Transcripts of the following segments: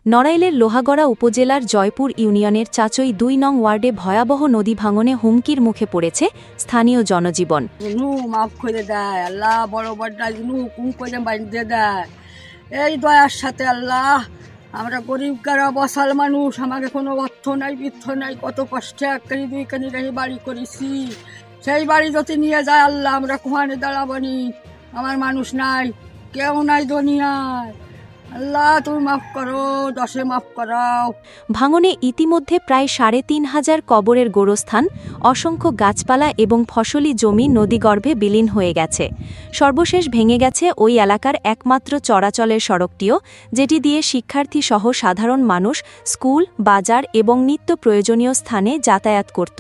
নড়াইলের লোহাগড়া উপজেলার জয়পুর ইউনিয়নের চাচই ২ নং ওয়ার্ডে ভয়াবহ নদী ভাঙনে হুমকির মুখে পড়েছে স্থানীয় জনজীবন। মাফ করে দেয় আল্লাহ, বড় বড়টা কুম করে বাঁধতে দেয়। এই দয়ার সাথে আল্লাহ, আমরা গরিব কারা বসাল মানুষ, আমাকে কোনো অর্থ নাই বৃত্ত নাই, কত কষ্টে এক কানি দুই কানি রেখে বাড়ি করেছি। সেই বাড়ি যদি নিয়ে যায় আল্লাহ, আমরা কুমানে দাঁড়াবনি। আমার মানুষ নাই, কেউ নাই দুনিয়ায়। আল্লাহ তুমি মাফ করো, দশে মাফ করাও। ভাঙনে ইতিমধ্যে প্রায় ৩,৫০০ কবরের গোরস্থান, অসংখ্য গাছপালা এবং ফসলি জমি নদীগর্ভে বিলীন হয়ে গেছে। সর্বশেষ ভেঙে গেছে ওই এলাকার একমাত্র চলাচলের সড়কটিও, যেটি দিয়ে শিক্ষার্থী সহ সাধারণ মানুষ স্কুল, বাজার এবং নিত্য প্রয়োজনীয় স্থানে যাতায়াত করত।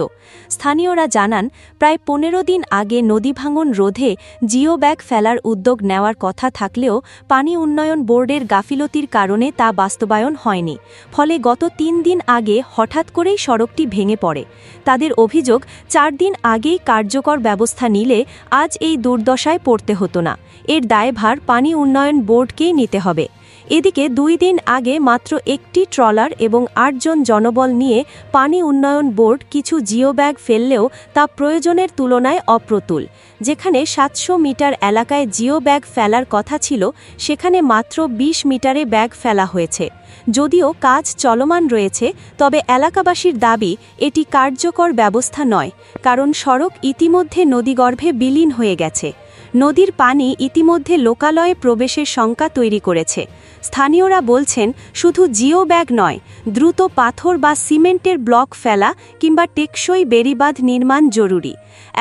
স্থানীয়রা জানান, প্রায় ১৫ দিন আগে নদী ভাঙন রোধে জিও ব্যাগ ফেলার উদ্যোগ নেওয়ার কথা থাকলেও পানি উন্নয়ন বোর্ডের গাফিলতির কারণে তা বাস্তবায়ন হয়নি। ফলে গত ৩ দিন আগে হঠাৎ করেই সড়কটি ভেঙে পড়ে। তাদের অভিযোগ, ৪ দিন আগেই কার্যকর ব্যবস্থা নিলে আজ এই দুর্দশায় পড়তে হতো না। এর দায়ভার পানি উন্নয়ন বোর্ডকেই নিতে হবে। এদিকে ২ দিন আগে মাত্র একটি ট্রলার এবং ৮ জন জনবল নিয়ে পানি উন্নয়ন বোর্ড কিছু জিও ব্যাগ ফেললেও তা প্রয়োজনের তুলনায় অপ্রতুল। যেখানে ৭০০ মিটার এলাকায় জিও ব্যাগ ফেলার কথা ছিল, সেখানে মাত্র ২০ মিটারে ব্যাগ ফেলা হয়েছে। যদিও কাজ চলমান রয়েছে, তবে এলাকাবাসীর দাবি এটি কার্যকর ব্যবস্থা নয়, কারণ সড়ক ইতিমধ্যে নদীগর্ভে বিলীন হয়ে গেছে। নদীর পানি ইতিমধ্যে লোকালয়ে প্রবেশের শঙ্কা তৈরি করেছে। স্থানীয়রা বলছেন, শুধু জিও ব্যাগ নয়, দ্রুত পাথর বা সিমেন্টের ব্লক ফেলা কিংবা টেকসই বেড়িবাঁধ নির্মাণ জরুরি।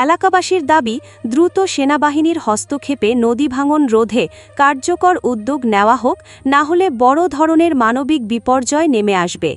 এলাকাবাসীর দাবি, দ্রুত সেনাবাহিনীর হস্তক্ষেপে নদী ভাঙন রোধে কার্যকর উদ্যোগ নেওয়া হোক, না হলে বড় ধরনের মানবিক বিপর্যয় নেমে আসবে।